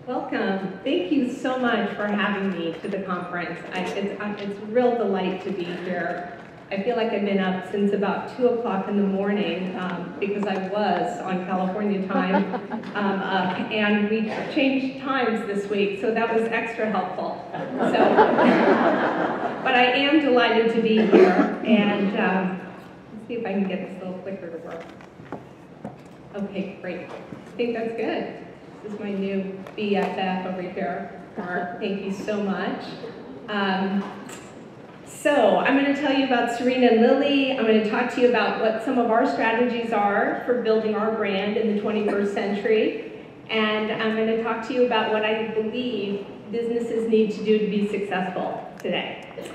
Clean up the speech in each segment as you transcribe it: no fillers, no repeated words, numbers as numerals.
Welcome. Thank you so much for having me to the conference. It's a real delight to be here. I feel like I've been up since about 2 o'clock in the morning because I was on California time, and we changed times this week, so that was extra helpful. So, but I am delighted to be here, and let's see if I can get this little clicker to work. Okay, great. I think that's good. This is my new BFF over here, Mark. Thank you so much. So I'm going to tell you about Serena Lily. I'm going to talk to you about what some of our strategies are for building our brand in the 21st century. And I'm going to talk to you about what I believe businesses need to do to be successful today.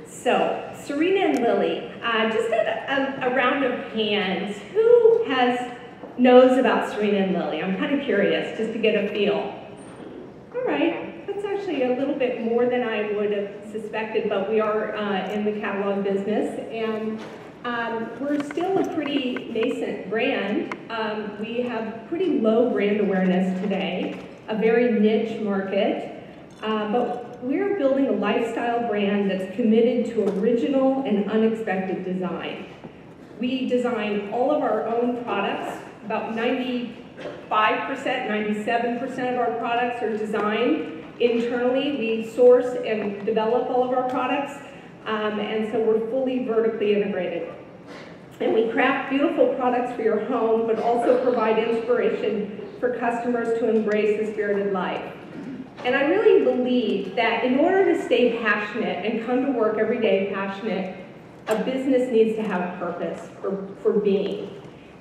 So, Serena and Lily, just a round of hands. Who knows about Serena and Lily? I'm kind of curious, just to get a feel. All right, that's actually a little bit more than I would have suspected, but we are in the catalog business, and we're still a pretty nascent brand. We have pretty low brand awareness today, a very niche market, but we're building a lifestyle brand that's committed to original and unexpected design. We design all of our own products. About 95%, 97% of our products are designed internally. We source and develop all of our products, and so we're fully vertically integrated. And we craft beautiful products for your home, but also provide inspiration for customers to embrace the spirited life. And I really believe that in order to stay passionate and come to work every day passionate, a business needs to have a purpose for being.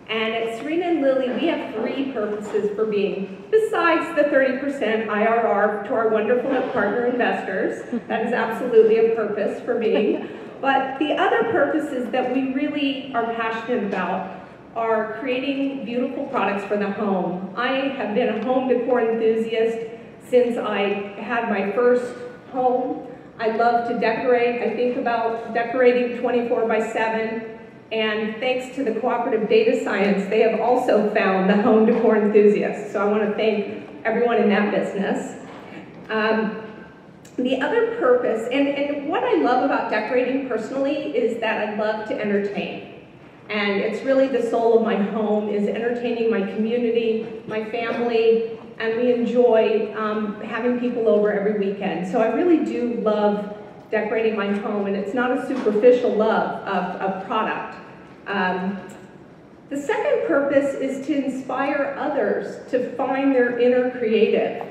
And at Serena and Lily, we have 3 purposes for being, besides the 30% IRR to our wonderful partner investors. That is absolutely a purpose for being. But the other purposes that we really are passionate about are creating beautiful products for the home. I have been a home decor enthusiast since I had my first home. I love to decorate. I think about decorating 24/7. And thanks to the cooperative data science, they have also found the home decor enthusiasts. So I want to thank everyone in that business. The other purpose, and what I love about decorating personally is that I love to entertain. And it's really the soul of my home is entertaining my community, my family, and we enjoy having people over every weekend. So I really do love decorating my home, and it's not a superficial love of product. The second purpose is to inspire others to find their inner creative.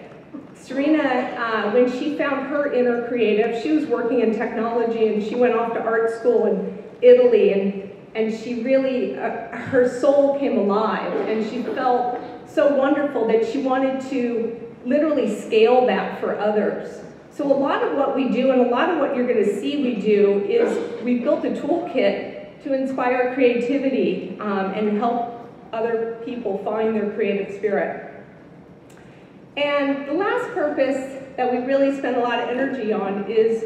Serena, when she found her inner creative, she was working in technology and she went off to art school in Italy, and she really, her soul came alive, and she felt so wonderful that she wanted to literally scale that for others. So a lot of what we do, and a lot of what you're going to see we do, is we built a toolkit to inspire creativity and help other people find their creative spirit. And the last purpose that we really spend a lot of energy on is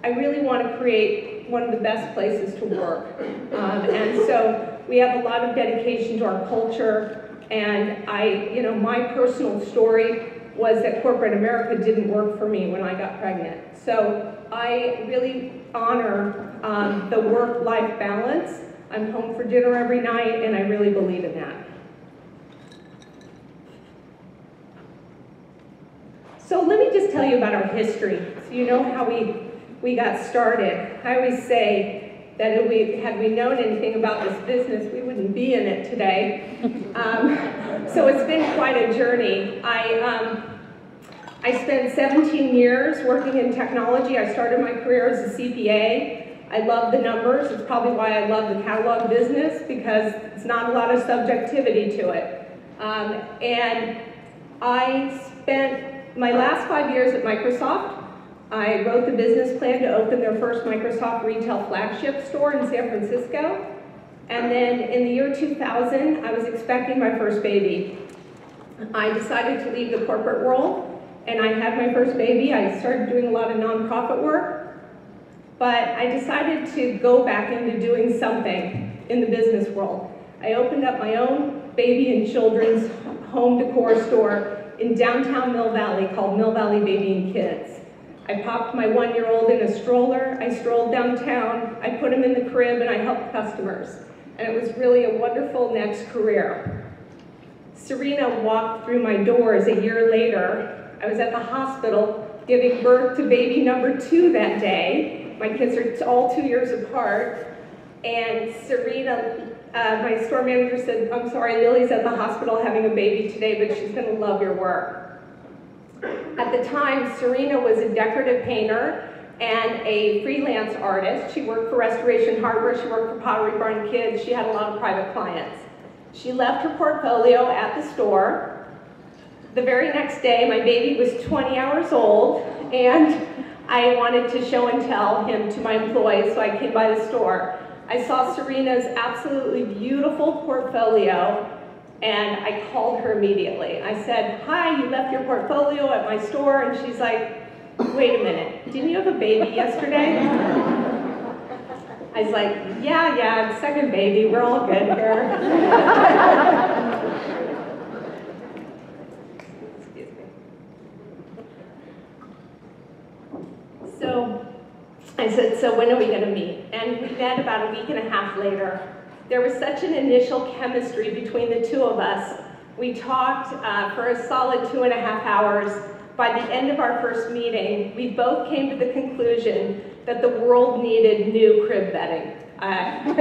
I really want to create one of the best places to work. And so we have a lot of dedication to our culture, and my personal story was that corporate America didn't work for me when I got pregnant. So I really honor the work-life balance. I'm home for dinner every night, and I really believe in that. So let me just tell you about our history, so you know how we got started. I always say that had we known anything about this business, we wouldn't be in it today. So it's been quite a journey. I spent 17 years working in technology. I started my career as a CPA. I love the numbers. It's probably why I love the catalog business, because it's not a lot of subjectivity to it. And I spent my last 5 years at Microsoft. I wrote the business plan to open their first Microsoft retail flagship store in San Francisco. And then in the year 2000, I was expecting my first baby. I decided to leave the corporate world, and I had my first baby. I started doing a lot of nonprofit work, but I decided to go back into doing something in the business world. I opened up my own baby and children's home decor store in downtown Mill Valley called Mill Valley Baby and Kids. I popped my 1-year-old in a stroller, I strolled downtown, I put him in the crib, and I helped customers. And it was really a wonderful next career. Serena walked through my doors a year later. I was at the hospital giving birth to baby number 2 that day. My kids are all 2 years apart. And Serena, my store manager said, "I'm sorry, Lily's at the hospital having a baby today, but she's gonna love your work." At the time, Serena was a decorative painter and a freelance artist. She worked for Restoration Hardware, she worked for Pottery Barn Kids, she had a lot of private clients. She left her portfolio at the store. The very next day, my baby was 20 hours old, and I wanted to show and tell him to my employees, so I came by the store. I saw Serena's absolutely beautiful portfolio, and I called her immediately. I said, "Hi, you left your portfolio at my store," and she's like, "Wait a minute, didn't you have a baby yesterday?" I was like, yeah, second baby, we're all good here. Excuse me. So I said, "So when are we gonna meet?" And we met about a week and a half later. There was such an initial chemistry between the two of us. We talked for a solid 2.5 hours. By the end of our first meeting, we both came to the conclusion that the world needed new crib bedding. And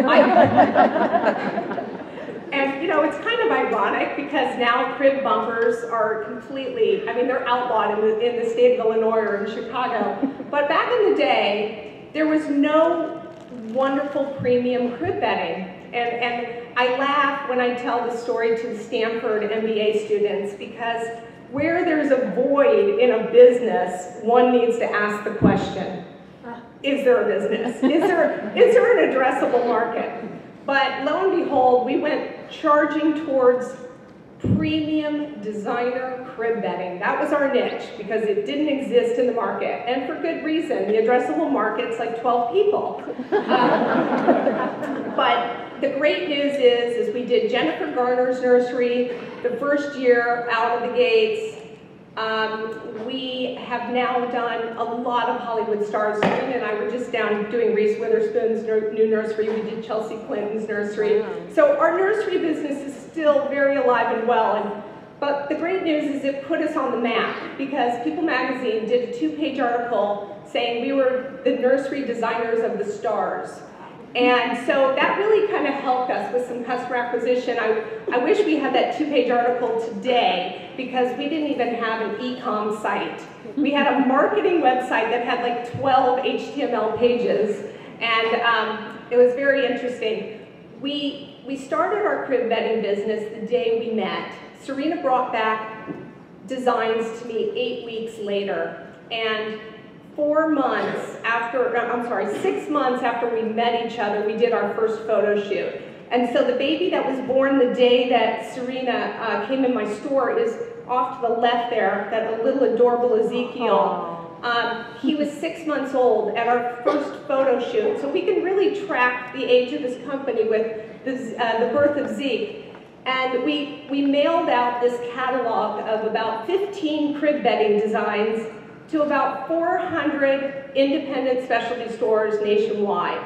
you know, it's kind of ironic because now crib bumpers are completely, I mean, they're outlawed in the state of Illinois or in Chicago. But back in the day, there was no wonderful premium crib bedding. And I laugh when I tell the story to the Stanford MBA students, because where there's a void in a business, one needs to ask the question, is there a business? Is there an addressable market? But lo and behold, we went charging towards premium designer crib bedding. That was our niche because it didn't exist in the market, and for good reason. The addressable market's like 12 people. But the great news is we did Jennifer Garner's nursery the first year out of the gates. We have now done a lot of Hollywood stars. Serena and I were just down doing Reese Witherspoon's new nursery. We did Chelsea Clinton's nursery. So our nursery business is still very alive and well. But the great news is it put us on the map, because People Magazine did a 2-page article saying we were the nursery designers of the stars. And so that really kind of helped us with some customer acquisition. I wish we had that 2-page article today, because we didn't even have an e-com site. We had a marketing website that had like 12 HTML pages, and it was very interesting. We started our crib bedding business the day we met. Serena brought back designs to me 8 weeks later, and 6 months after we met each other, we did our first photo shoot. And so the baby that was born the day that Serena came in my store is off to the left there, that little adorable Ezekiel. He was 6 months old at our first photo shoot. So we can really track the age of this company with the birth of Zeke. And we mailed out this catalog of about 15 crib bedding designs to about 400 independent specialty stores nationwide.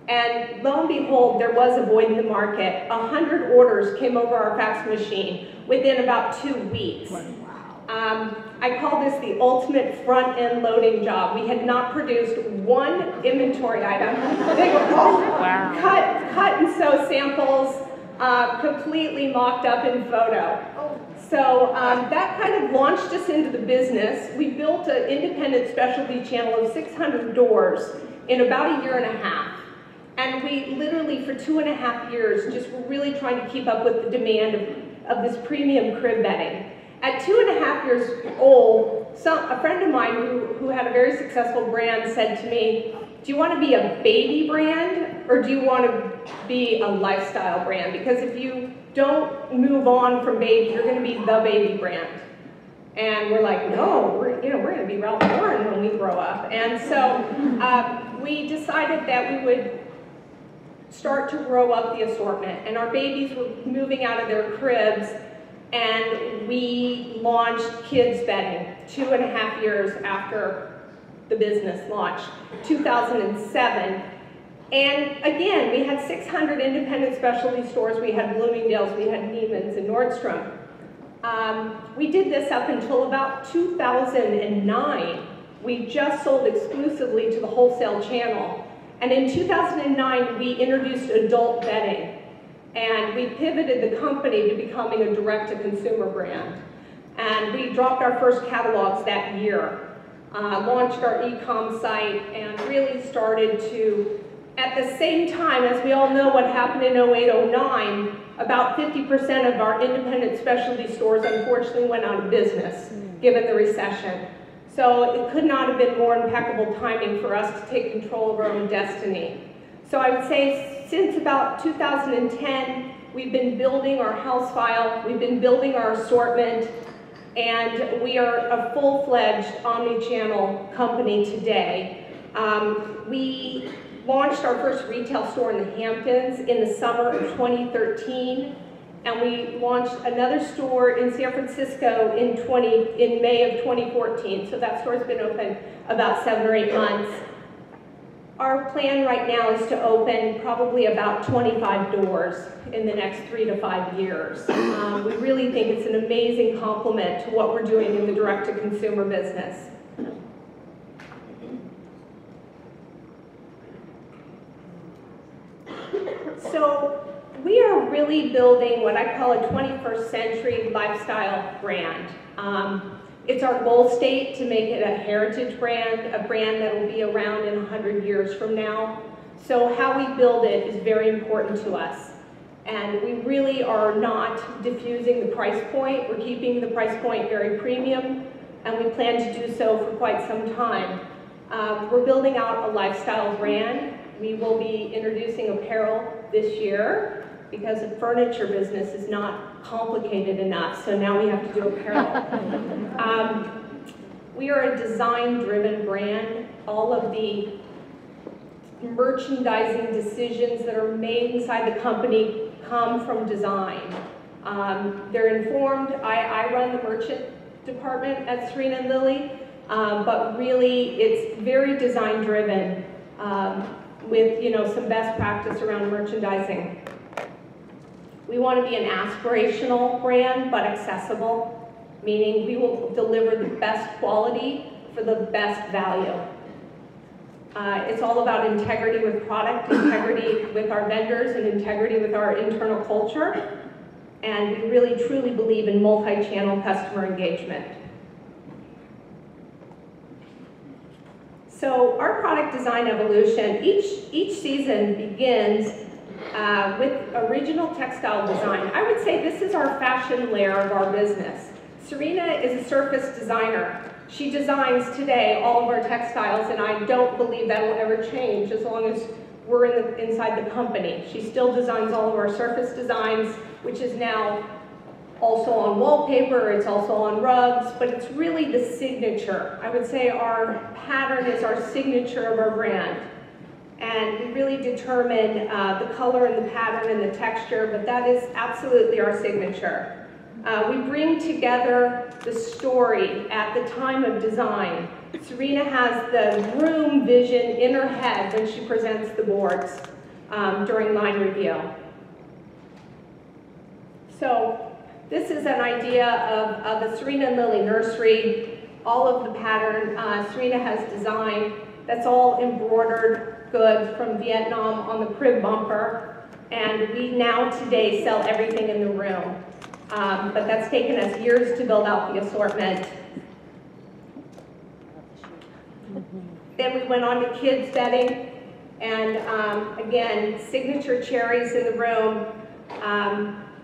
And lo and behold, there was a void in the market. 100 orders came over our fax machine within about 2 weeks. I call this the ultimate front-end loading job. We had not produced one inventory item. They were all cut and sew samples, completely mocked up in photo. So that kind of launched us into the business. We built an independent specialty channel of 600 doors in about a year and a half. And we literally, for 2.5 years, just were really trying to keep up with the demand of this premium crib bedding. At 2.5 years old, a friend of mine who had a very successful brand said to me, "Do you want to be a baby brand, or do you want to be a lifestyle brand? Because if you don't move on from baby, you're going to be the baby brand." And we're like, "No, we're going to be Ralph Lauren when we grow up." And so we decided that we would start to grow up the assortment. And our babies were moving out of their cribs, and we launched kids bedding 2.5 years after the business launched, 2007. And again, we had 600 independent specialty stores. We had Bloomingdale's, we had Neiman's and Nordstrom. We did this up until about 2009. We just sold exclusively to the wholesale channel. And in 2009, we introduced adult bedding. And we pivoted the company to becoming a direct-to-consumer brand. And we dropped our first catalogs that year, launched our e-com site, and really started to, at the same time, as we all know what happened in 08, 09, about 50% of our independent specialty stores unfortunately went out of business, given the recession. So it could not have been more impeccable timing for us to take control of our own destiny. So I would say since about 2010, we've been building our house file, we've been building our assortment, and we are a full-fledged omni-channel company today. We launched our first retail store in the Hamptons in the summer of 2013, and we launched another store in San Francisco in May of 2014. So that store's been open about 7 or 8 months. Our plan right now is to open probably about 25 doors in the next 3 to 5 years. We really think it's an amazing complement to what we're doing in the direct-to-consumer business. So we are really building what I call a 21st century lifestyle brand. It's our goal state to make it a heritage brand, a brand that will be around in 100 years from now. So how we build it is very important to us. And we really are not diffusing the price point. We're keeping the price point very premium, and we plan to do so for quite some time. We're building out a lifestyle brand. We will be introducing apparel this year because the furniture business is not complicated enough, so now we have to do apparel. We are a design-driven brand. All of the merchandising decisions that are made inside the company come from design. They're informed. I run the merchant department at Serena Lily, but really it's very design-driven with some best practice around merchandising. We want to be an aspirational brand, but accessible, meaning we will deliver the best quality for the best value. It's all about integrity with product, integrity with our vendors, and integrity with our internal culture. And we really truly believe in multi-channel customer engagement. So our product design evolution, each season begins with original textile design. I would say this is our fashion layer of our business. Serena is a surface designer. She designs today all of our textiles, and I don't believe that will ever change as long as we're inside the company. She still designs all of our surface designs, which is now also on wallpaper, it's also on rugs, but it's really the signature. I would say our pattern is our signature of our brand. And we really determine the color and the pattern and the texture, but that is absolutely our signature. We bring together the story at the time of design. Serena has the room vision in her head when she presents the boards during line review. So this is an idea of the Serena Lily nursery. All of the pattern Serena has designed. That's all embroidered goods from Vietnam on the crib bumper. And we now today sell everything in the room. But that's taken us years to build out the assortment. Then we went on to kids bedding, and again, signature cherries in the room.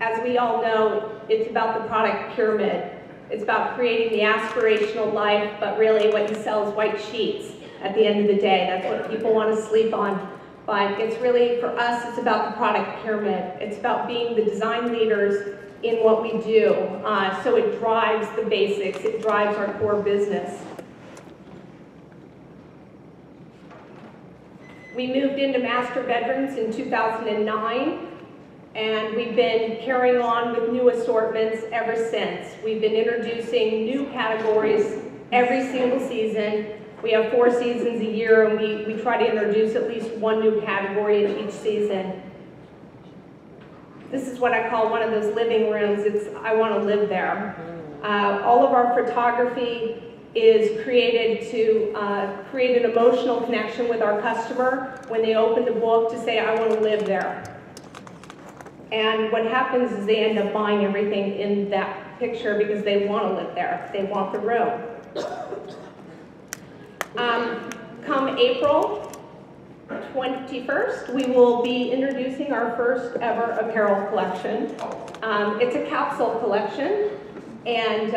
As we all know, it's about the product pyramid. It's about creating the aspirational life, but really what you sell is white sheets at the end of the day. That's what people want to sleep on. But it's really, for us, it's about the product pyramid. It's about being the design leaders in what we do. So it drives the basics, it drives our core business. We moved into master bedrooms in 2009, And we've been carrying on with new assortments ever since. We've been introducing new categories every single season. We have 4 seasons a year, and we try to introduce at least one new category in each season. This is what I call one of those living rooms. It's, I want to live there. All of our photography is created to create an emotional connection with our customer when they open the book to say, I want to live there. And what happens is they end up buying everything in that picture because they want to live there. They want the room. Come April 21st, we will be introducing our first ever apparel collection. It's a capsule collection, and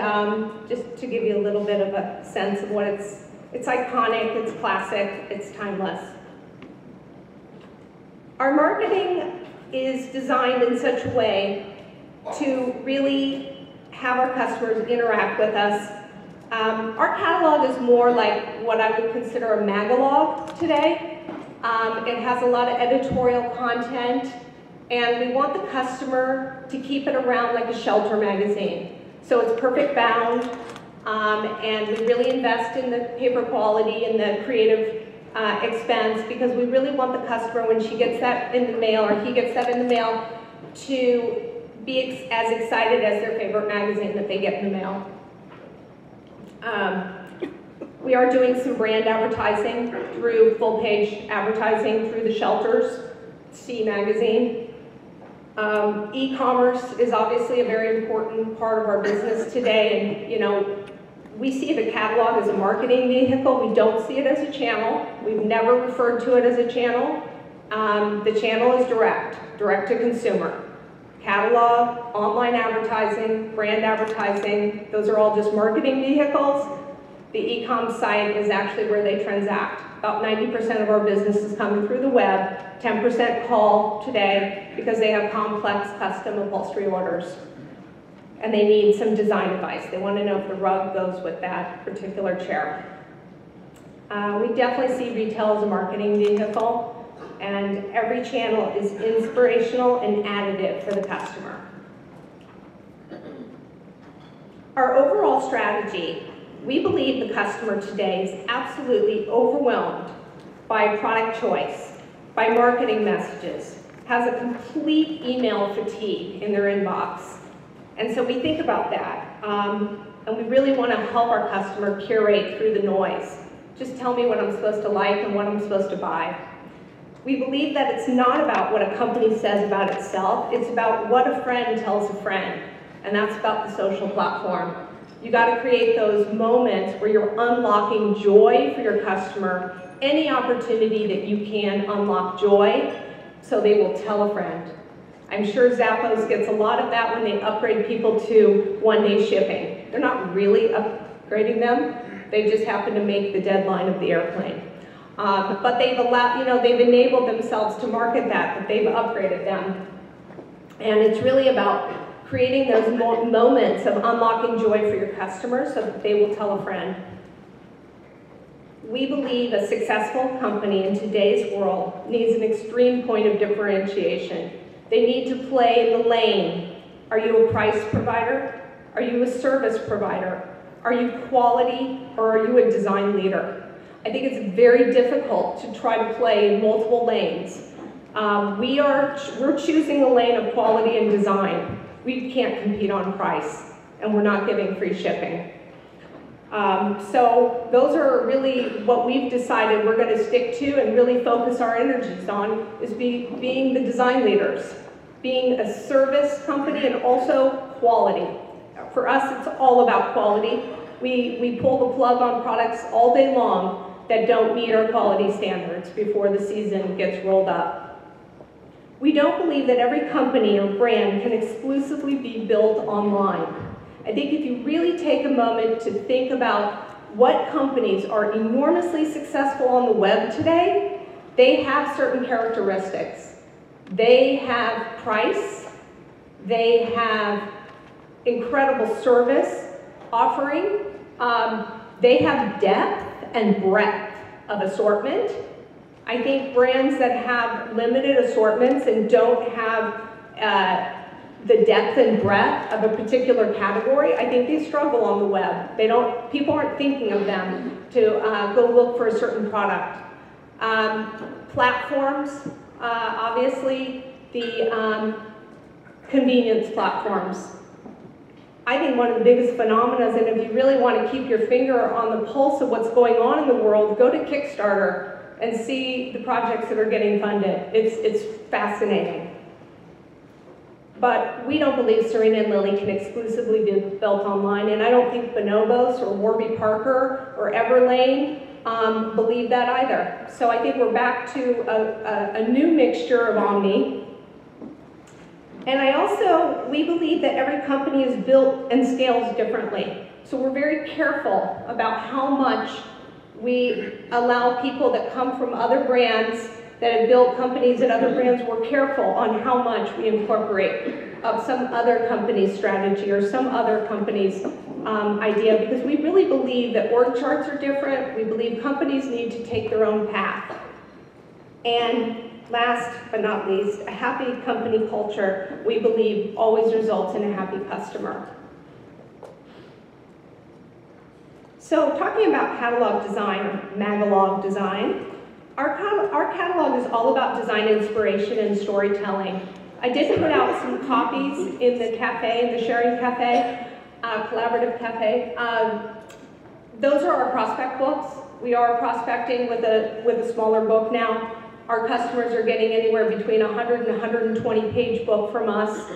just to give you a little bit of a sense of what it's iconic, it's classic, it's timeless. Our marketing is designed in such a way to really have our customers interact with us. Our catalog is more like what I would consider a magalog today. It has a lot of editorial content, and we want the customer to keep it around like a shelter magazine. So it's perfect bound, and we really invest in the paper quality and the creative expense, because we really want the customer, when she gets that in the mail or he gets that in the mail, to be as excited as their favorite magazine that they get in the mail. We are doing some brand advertising through full page advertising through the shelters, C magazine. E-commerce is obviously a very important part of our business today, and you know, we see the catalog as a marketing vehicle. We don't see it as a channel. We've never referred to it as a channel. The channel is direct to consumer. Catalog, online advertising, brand advertising, those are all just marketing vehicles. The e-com site is actually where they transact. About 90% of our business is coming through the web, 10% call today because they have complex custom upholstery orders. And they need some design advice. They want to know if the rug goes with that particular chair. We definitely see retail as a marketing vehicle, and every channel is inspirational and additive for the customer. Our overall strategy, we believe the customer today is absolutely overwhelmed by product choice, by marketing messages, has a complete email fatigue in their inbox. And so we think about that, and we really want to help our customer curate through the noise. Just tell me what I'm supposed to like and what I'm supposed to buy. We believe that it's not about what a company says about itself, it's about what a friend tells a friend, and that's about the social platform. You got to create those moments where you're unlocking joy for your customer, any opportunity that you can unlock joy, so they will tell a friend. I'm sure Zappos gets a lot of that when they upgrade people to one-day shipping. They're not really upgrading them, they just happen to make the deadline of the airplane. But they've allowed, you know, they've enabled themselves to market that they've upgraded them. And it's really about creating those moments of unlocking joy for your customers so that they will tell a friend. We believe a successful company in today's world needs an extreme point of differentiation. They need to play in the lane. Are you a price provider? Are you a service provider? Are you quality, or are you a design leader? I think it's very difficult to try to play in multiple lanes. We're choosing a lane of quality and design. We can't compete on price, and we're not giving free shipping. So those are really what we've decided we're going to stick to and really focus our energies on, is being the design leaders, being a service company, and also quality. For us, it's all about quality. We pull the plug on products all day long that don't meet our quality standards before the season gets rolled up. We don't believe that every company or brand can exclusively be built online. I think if you really take a moment to think about what companies are enormously successful on the web today, they have certain characteristics. They have price, they have incredible service offering, they have depth and breadth of assortment. I think brands that have limited assortments and don't have the depth and breadth of a particular category, I think they struggle on the web. People aren't thinking of them to go look for a certain product. Platforms, obviously, the convenience platforms. I think one of the biggest phenomena, and if you really want to keep your finger on the pulse of what's going on in the world, go to Kickstarter and see the projects that are getting funded. It's fascinating. But we don't believe Serena and Lily can exclusively be built online, and I don't think Bonobos or Warby Parker or Everlane believe that either. So I think we're back to a new mixture of omni. And we believe that every company is built and scales differently. So we're very careful about how much we allow people that come from other brands that have built companies at other brands. We're careful on how much we incorporate of some other company's strategy or some other company's idea, because we really believe that org charts are different. We believe companies need to take their own path. And last but not least, a happy company culture, we believe, always results in a happy customer. So talking about catalog design, or Magalog design, our catalog is all about design inspiration and storytelling. I did put out some copies in the cafe, in the sharing cafe, collaborative cafe. Those are our prospect books. We are prospecting with a smaller book now. Our customers are getting anywhere between 100 and 120 page book from us,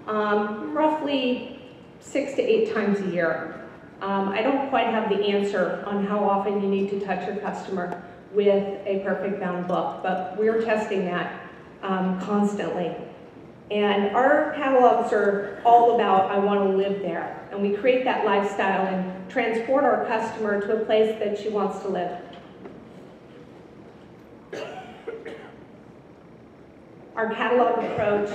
roughly 6 to 8 times a year. I don't quite have the answer on how often you need to touch your customer with a perfect bound book, but we're testing that constantly. And our catalogs are all about, I want to live there. And we create that lifestyle and transport our customer to a place that she wants to live. Our catalog approach,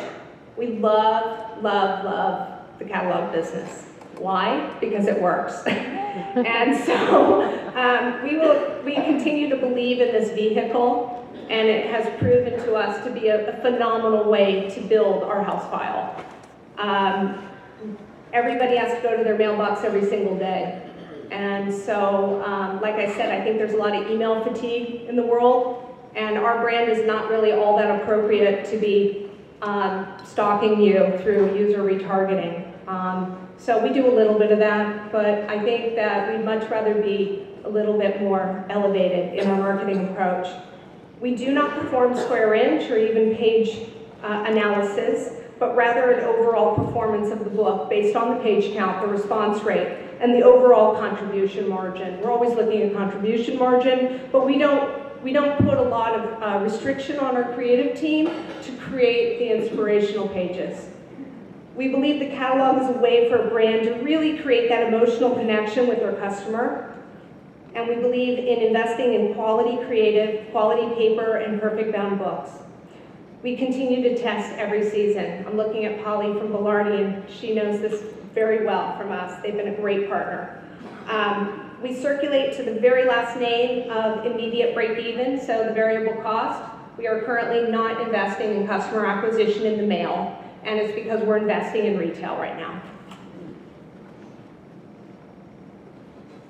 we love, love, love the catalog business. Why? Because it works. And so we continue to believe in this vehicle, and it has proven to us to be a phenomenal way to build our house file. Everybody has to go to their mailbox every single day. And so, like I said, I think there's a lot of email fatigue in the world, and our brand is not really all that appropriate to be stalking you through user retargeting. So we do a little bit of that, but I think that we'd much rather be a little bit more elevated in our marketing approach. We do not perform square inch or even page analysis, but rather an overall performance of the book based on the page count, the response rate, and the overall contribution margin. We're always looking at contribution margin, but we don't put a lot of restriction on our creative team to create the inspirational pages. We believe the catalog is a way for a brand to really create that emotional connection with their customer. And we believe in investing in quality creative, quality paper, and perfect bound books. We continue to test every season. I'm looking at Polly from Bellardi, and she knows this very well from us. They've been a great partner. We circulate to the very last name of immediate break even, so the variable cost. We are currently not investing in customer acquisition in the mail, and it's because we're investing in retail right now.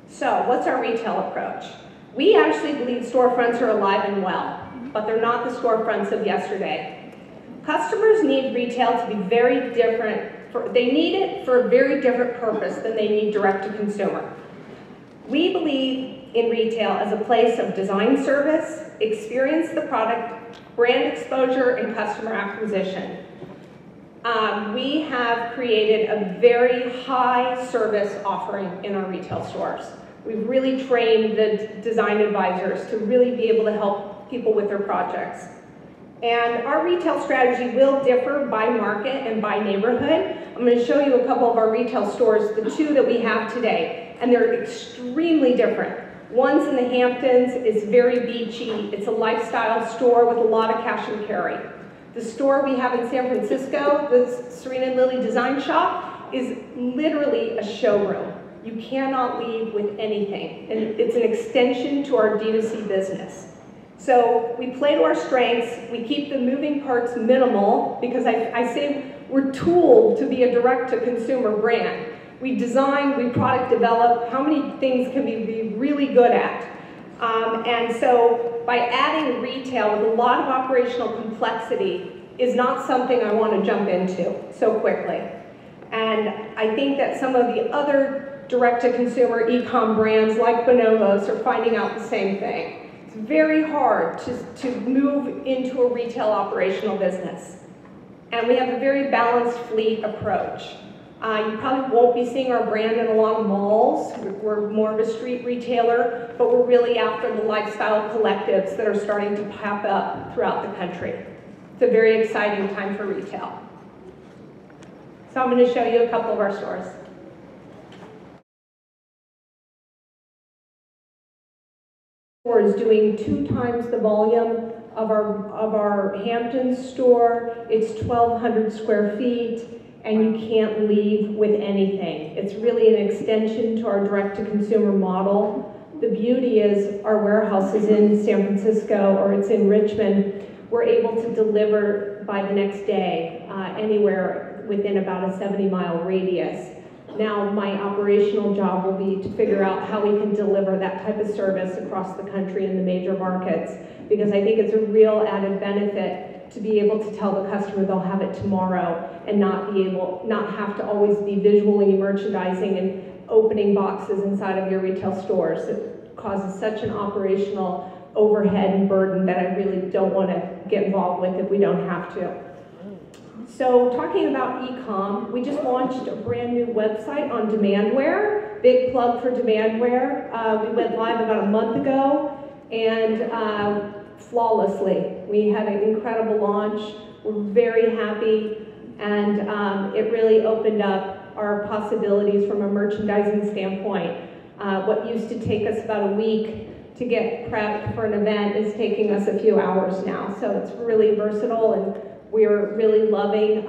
So what's our retail approach? We actually believe storefronts are alive and well, but they're not the storefronts of yesterday. Customers need retail to be very different. They need it for a very different purpose than they need direct to consumer. We believe in retail as a place of design service, experience the product, brand exposure, and customer acquisition. We have created a very high service offering in our retail stores. We've really trained the design advisors to really be able to help people with their projects. And our retail strategy will differ by market and by neighborhood. I'm going to show you a couple of our retail stores, the 2 that we have today, and they're extremely different. One's in the Hamptons, it's very beachy, it's a lifestyle store with a lot of cash and carry. The store we have in San Francisco, the Serena Lily Design Shop, is literally a showroom. You cannot leave with anything, and it's an extension to our D2C business. So we play to our strengths, we keep the moving parts minimal, because I say we're tooled to be a direct-to-consumer brand. We design, we product develop, how many things can we be really good at? And so by adding retail with a lot of operational complexity is not something I want to jump into so quickly. And I think that some of the other direct-to-consumer e-com brands like Bonobos are finding out the same thing. It's very hard to move into a retail operational business. And we have a very balanced fleet approach. You probably won't be seeing our brand in a lot of malls. We're more of a street retailer, but we're really after the lifestyle collectives that are starting to pop up throughout the country. It's a very exciting time for retail. So I'm going to show you a couple of our stores. Is doing 2 times the volume of our Hampton store. It's 1,200 square feet, and you can't leave with anything. It's really an extension to our direct-to-consumer model. The beauty is our warehouse is in San Francisco or it's in Richmond. We're able to deliver by the next day anywhere within about a 70-mile radius. Now my operational job will be to figure out how we can deliver that type of service across the country in the major markets, because I think it's a real added benefit to be able to tell the customer they'll have it tomorrow and not have to always be visually merchandising and opening boxes inside of your retail stores. It causes such an operational overhead and burden that I really don't want to get involved with if we don't have to. So talking about e-com, we just launched a brand new website on Demandware. Big plug for Demandware. We went live about a month ago, and flawlessly. We had an incredible launch. We're very happy, and it really opened up our possibilities from a merchandising standpoint. What used to take us about a week to get prepped for an event is taking us a few hours now. So it's really versatile, and we're really loving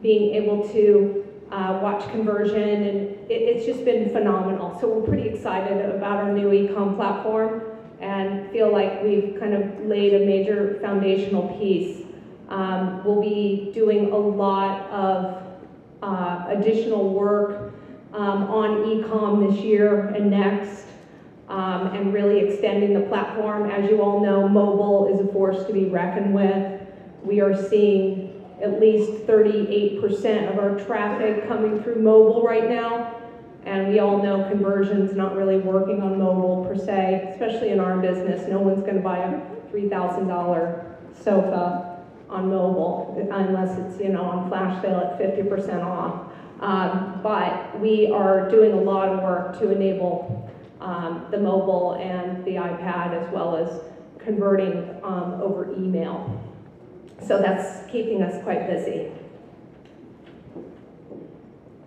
being able to watch conversion, and it's just been phenomenal. So we're pretty excited about our new e-com platform and feel like we've kind of laid a major foundational piece. We'll be doing a lot of additional work on e-com this year and next, and really extending the platform. As you all know, mobile is a force to be reckoned with. We are seeing at least 38% of our traffic coming through mobile right now, and we all know conversion's not really working on mobile per se, especially in our business. No one's going to buy a $3,000 sofa on mobile unless it's, you know, on flash sale at 50% off. But we are doing a lot of work to enable the mobile and the iPad, as well as converting over email. So that's keeping us quite busy.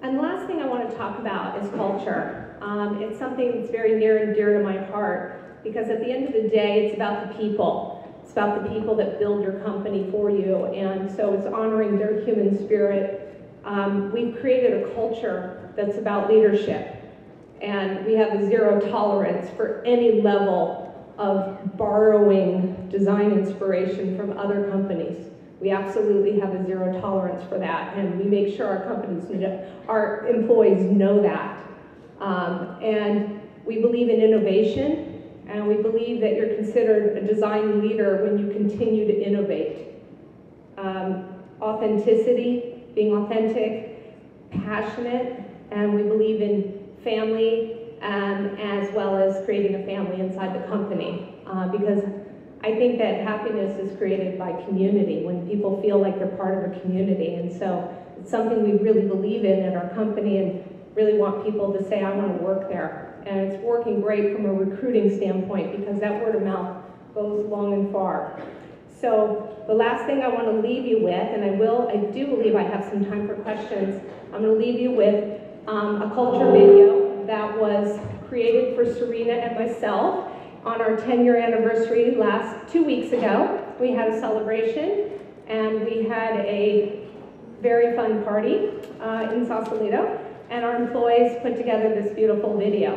And the last thing I want to talk about is culture. It's something that's very near and dear to my heart, because at the end of the day, it's about the people. It's about the people that build your company for you, and so it's honoring their human spirit. We've created a culture that's about leadership, and we have a zero tolerance for any level of borrowing design inspiration from other companies. We absolutely have a zero tolerance for that, and we make sure our employees know that. And we believe in innovation, and we believe that you're considered a design leader when you continue to innovate. Authenticity, being authentic, passionate, and we believe in family, as well as creating a family inside the company, because I think that happiness is created by community, when people feel like they're part of a community. And so it's something we really believe in at our company, and really want people to say, I want to work there. And it's working great from a recruiting standpoint, because that word of mouth goes long and far. So the last thing I want to leave you with, and I do believe I have some time for questions, I'm going to leave you with a culture video that was created for Serena and myself on our 10-year anniversary 2 weeks ago. We had a celebration, and we had a very fun party in Sausalito, and our employees put together this beautiful video.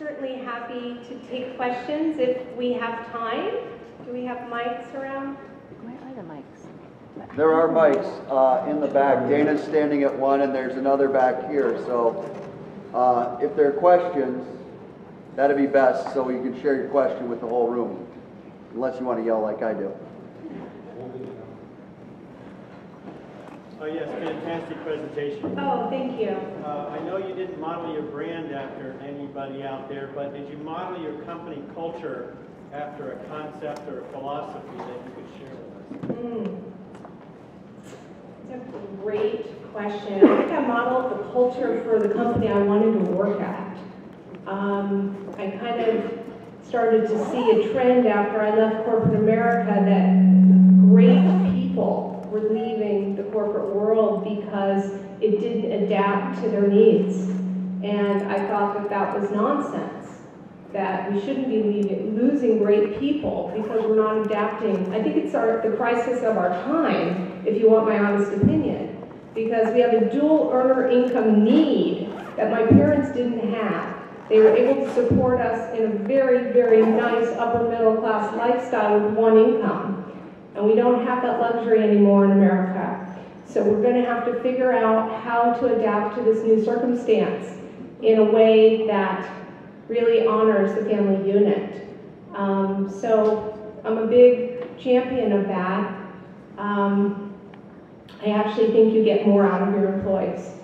certainly happy to take questions if we have time. Do we have mics around? Where are the mics? There are mics in the back. Dana's standing at one, and there's another back here. So if there are questions, that'd be best so you can share your question with the whole room, unless you want to yell like I do. Oh yes, fantastic presentation. Oh, thank you. I know you didn't model your brand after anybody out there, but did you model your company culture after a concept or a philosophy that you could share with us? That's a great question. I think I modeled the culture for the company I wanted to work at. I kind of started to see a trend after I left corporate America that great people were leaving the corporate world because it didn't adapt to their needs. And I thought that that was nonsense, that we shouldn't be losing great people because we're not adapting. I think it's the crisis of our time, if you want my honest opinion, because we have a dual earner income need that my parents didn't have. They were able to support us in a very, very nice upper middle class lifestyle with one income. And we don't have that luxury anymore in America. So we're going to have to figure out how to adapt to this new circumstance in a way that really honors the family unit. So I'm a big champion of that. I actually think you get more out of your employees.